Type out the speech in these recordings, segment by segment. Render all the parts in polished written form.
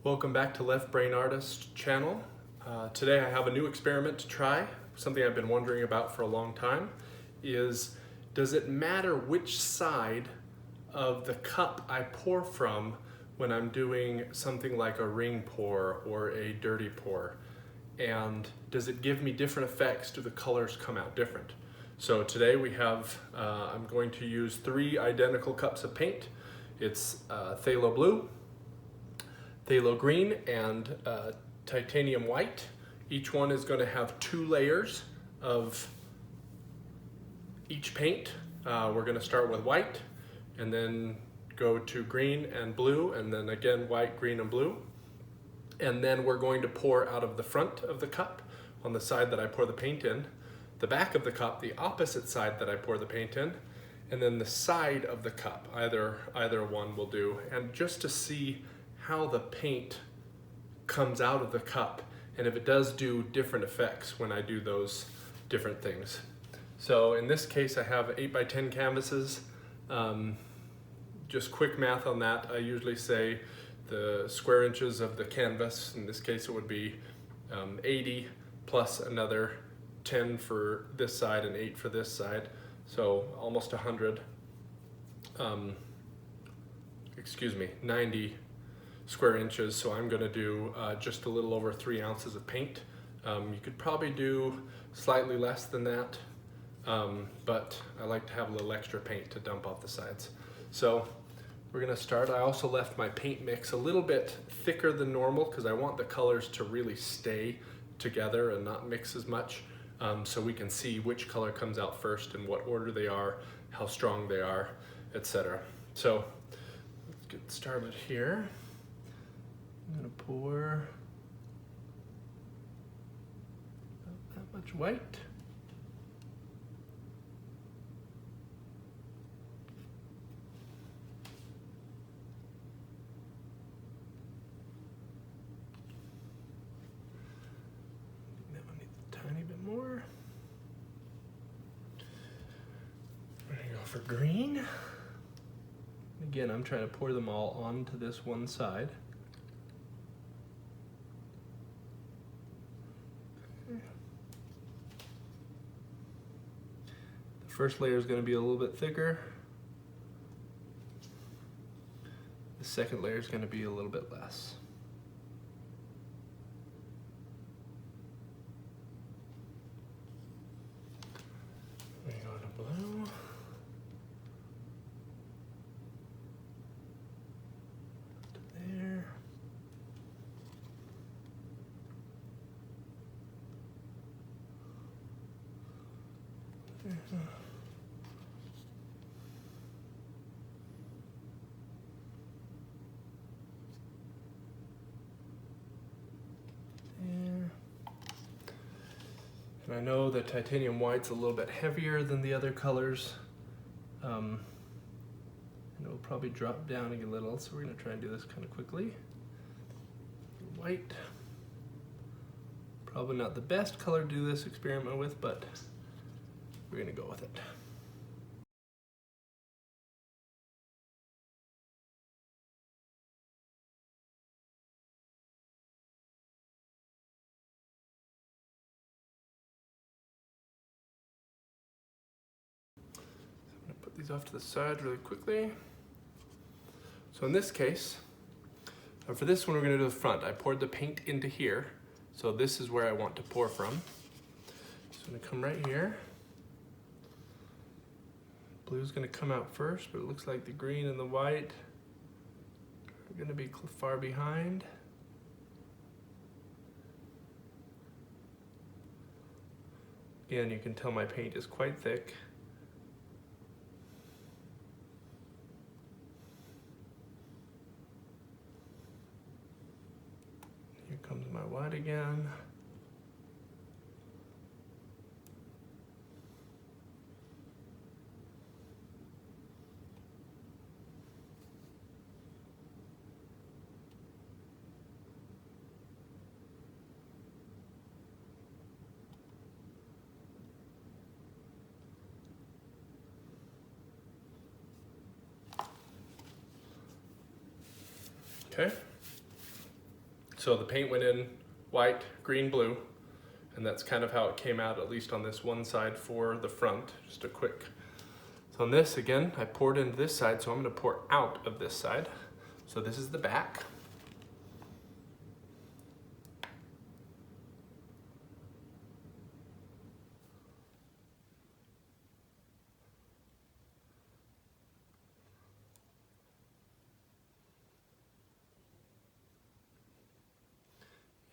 Welcome back to Left Brain Artist channel. Today I have a new experiment to try. Something I've been wondering about for a long time is, does it matter which side of the cup I pour from when I'm doing something like a ring pour or a dirty pour? And does it give me different effects? Do the colors come out different? So today we have, I'm going to use 3 identical cups of paint. It's phthalo blue, phthalo green, and titanium white. Each one is going to have 2 layers of each paint. We're going to start with white and then go to green and blue, and then again white, green, and blue. And then we're going to pour out of the front of the cup on the side that I pour the paint in, the back of the cup, the opposite side that I pour the paint in, and then the side of the cup. Either one will do. And just to see how the paint comes out of the cup and if it does do different effects when I do those different things. So in this case I have 8x10 canvases. Just quick math on that, I usually say the square inches of the canvas, in this case it would be 80 plus another 10 for this side and 8 for this side, so almost 100, 90 square inches. So I'm going to do just a little over 3 ounces of paint. You could probably do slightly less than that, but I like to have a little extra paint to dump off the sides. So we're going to start. I also left my paint mix a little bit thicker than normal because I want the colors to really stay together and not mix as much, so we can see which color comes out first and what order they are, how strong they are, etc. So let's get started here. I'm going to pour about that much white. That one needs a tiny bit more. We're going to go for green. Again, I'm trying to pour them all onto this one side. First layer is going to be a little bit thicker. The second layer is going to be a little bit less. We go to blue. To there. And I know the titanium white's a little bit heavier than the other colors, and it'll probably drop down a little, so we're going to try and do this kind of quickly. White, probably not the best color to do this experiment with, but we're going to go with it. These off to the side really quickly. So in this case, for this one we're going to do the front. I poured the paint into here, so this is where I want to pour from. So I'm going to come right here. Blue's going to come out first, but it looks like the green and the white are going to be far behind. Again, you can tell my paint is quite thick. Here comes my white again. Okay. So the paint went in white, green, blue, and that's kind of how it came out, at least on this one side for the front. Just a quick. So on this, again, I poured into this side, so I'm gonna pour out of this side. So this is the back.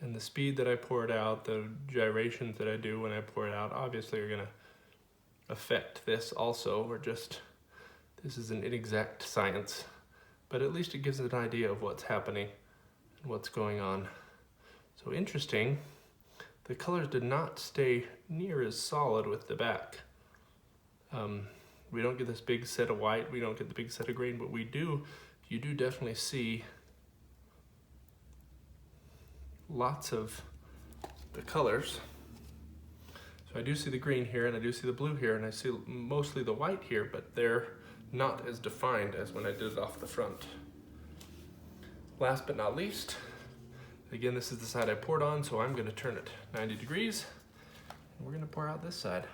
And the speed that I pour it out, the gyrations that I do when I pour it out, obviously are gonna affect this also, or just, this is an inexact science, but at least it gives an idea of what's happening and what's going on. So interesting, the colors did not stay near as solid with the back. We don't get this big set of white, we don't get the big set of green, but you do definitely see lots of the colors. So I do see the green here, and I do see the blue here, and I see mostly the white here, but they're not as defined as when I did it off the front. Last but not least, again, this is the side I poured on, so I'm gonna turn it 90 degrees, and we're gonna pour out this side.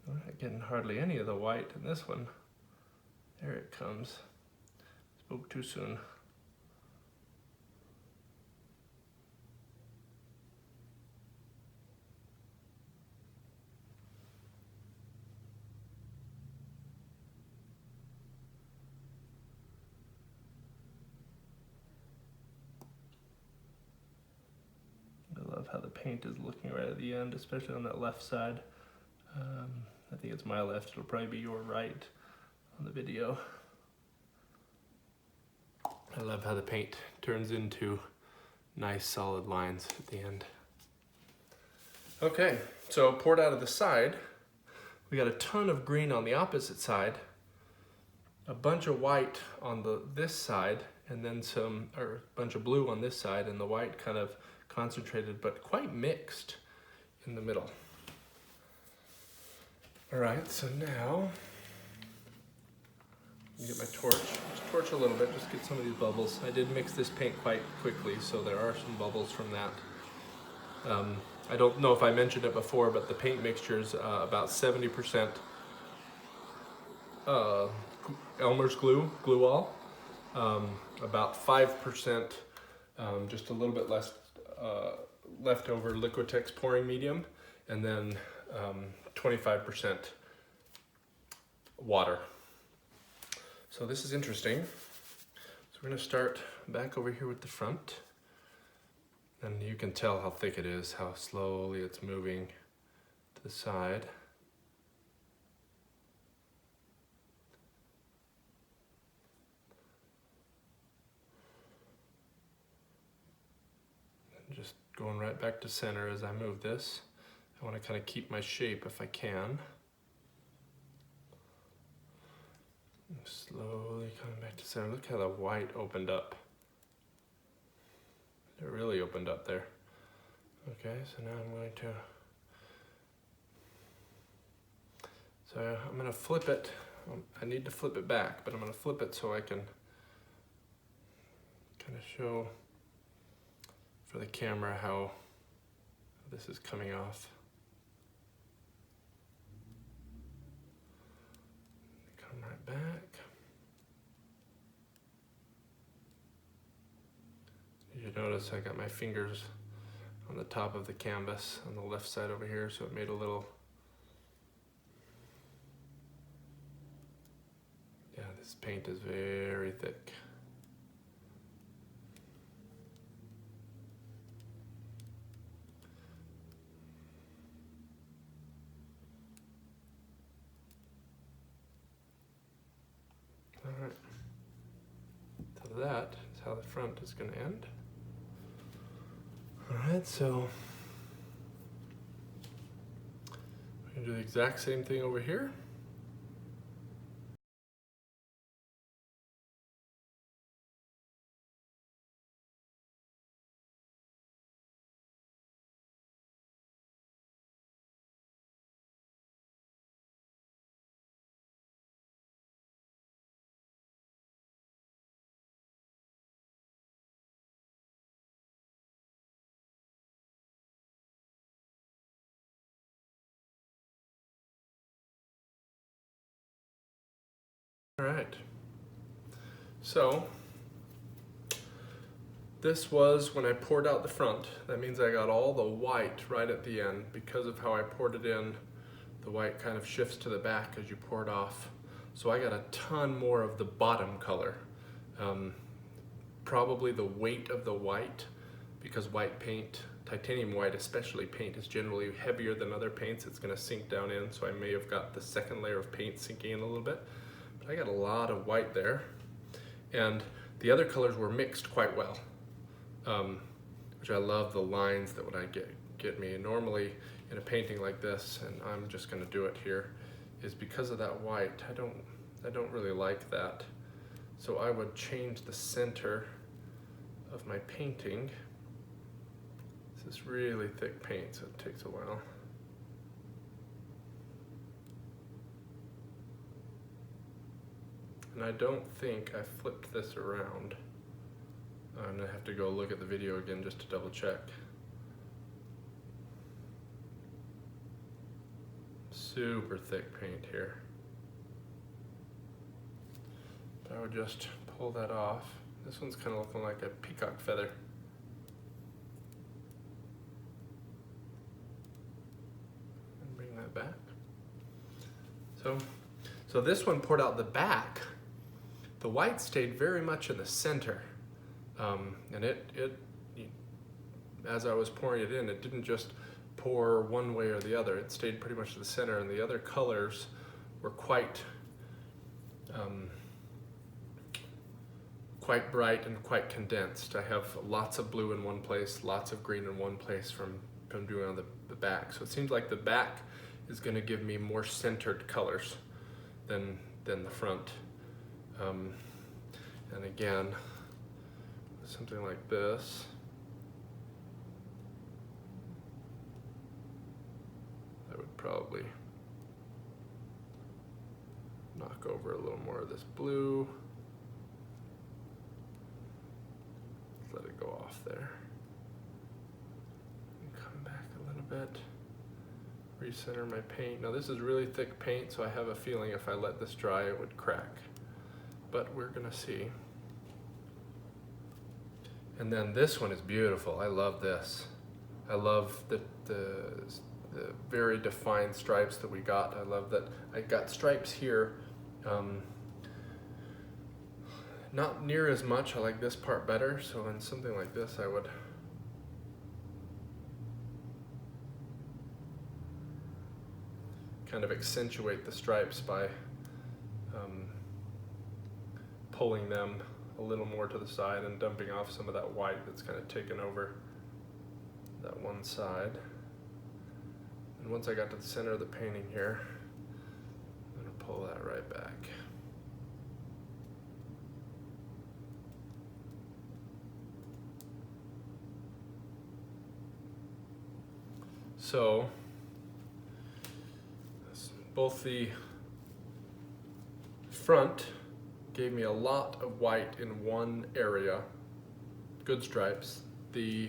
I'm not getting hardly any of the white in this one. There it comes. Spoke too soon. I love how the paint is looking right at the end, especially on that left side. I think it's my left, it'll probably be your right on the video. I love how the paint turns into nice solid lines at the end. Okay, so poured out of the side, we got a ton of green on the opposite side, a bunch of white on this side, and then a bunch of blue on this side, and the white kind of concentrated but quite mixed in the middle. All right, so now I'm gonna get my torch, just torch a little bit, just get some of these bubbles. I did mix this paint quite quickly, so there are some bubbles from that. I don't know if I mentioned it before, but the paint mixture is about 70% Elmer's glue all, about 5% just a little bit less leftover Liquitex pouring medium, and then 25% water. So this is interesting. So we're gonna start back over here with the front. And you can tell how thick it is, how slowly it's moving to the side. And just going right back to center as I move this. I want to kind of keep my shape if I can. And slowly coming back to center. Look how the white opened up. It really opened up there. Okay, so now I'm going to, I'm going to flip it. I need to flip it back, but I'm going to flip it so I can kind of show for the camera how this is coming off. Come right back. You notice I got my fingers on the top of the canvas on the left side over here, so it made a little, yeah, this paint is very thick. All right, so that is how the front is going to end. All right, so we're gonna do the exact same thing over here. All right, so this was when I poured out the front. That means I got all the white right at the end. Because of how I poured it in, the white kind of shifts to the back as you pour it off. So I got a ton more of the bottom color. Probably the weight of the white, because white paint, titanium white especially paint, is generally heavier than other paints. It's gonna sink down in, so I may have got the second layer of paint sinking in a little bit. But I got a lot of white there. And the other colors were mixed quite well, which I love the lines that would get me. And normally in a painting like this, and I'm just gonna do it here, is because of that white, I don't really like that. So I would change the center of my painting. This is really thick paint, so it takes a while. And I don't think I flipped this around. I'm gonna have to go look at the video again just to double check. Super thick paint here. I would just pull that off. This one's kind of looking like a peacock feather. And bring that back. So this one poured out the back. The white stayed very much in the center. And as I was pouring it in, it didn't just pour one way or the other. It stayed pretty much to the center, and the other colors were quite bright and quite condensed. I have lots of blue in one place, lots of green in one place from doing on the back. So it seems like the back is going to give me more centered colors than the front. And again, something like this, I would probably knock over a little more of this blue. Let it go off there. And come back a little bit. Recenter my paint. Now this is really thick paint, so I have a feeling if I let this dry it would crack. But we're gonna see. And then this one is beautiful. I love this. I love the very defined stripes that we got. I love that I got stripes here. Not near as much. I like this part better. So in something like this, I would kind of accentuate the stripes by pulling them a little more to the side and dumping off some of that white that's kind of taken over that one side. And once I got to the center of the painting here, I'm going to pull that right back. So both the front gave me a lot of white in one area, good stripes. The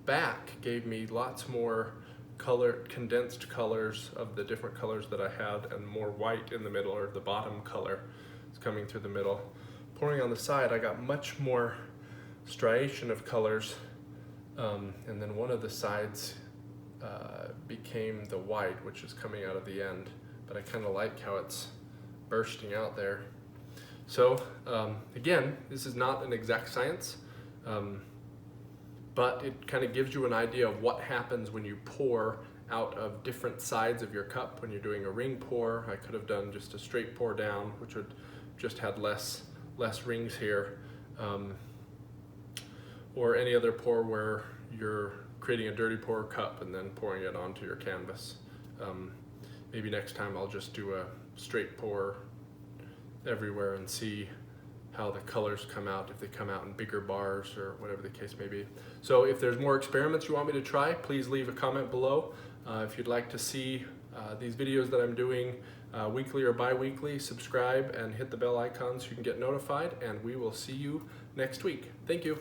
back gave me lots more condensed colors of the different colors that I had, and more white in the middle, or the bottom color is coming through the middle. Pouring on the side, I got much more striation of colors, and then one of the sides became the white, which is coming out of the end, but I kind of like how it's bursting out there. So again, this is not an exact science, but it kind of gives you an idea of what happens when you pour out of different sides of your cup. When you're doing a ring pour, I could have done just a straight pour down, which would just had less rings here, or any other pour where you're creating a dirty pour cup and then pouring it onto your canvas. Maybe next time I'll just do a straight pour everywhere and see how the colors come out, if they come out in bigger bars or whatever the case may be. So if there's more experiments you want me to try, please leave a comment below. If you'd like to see these videos that I'm doing weekly or bi-weekly, subscribe and hit the bell icon so you can get notified, and we will see you next week. Thank you.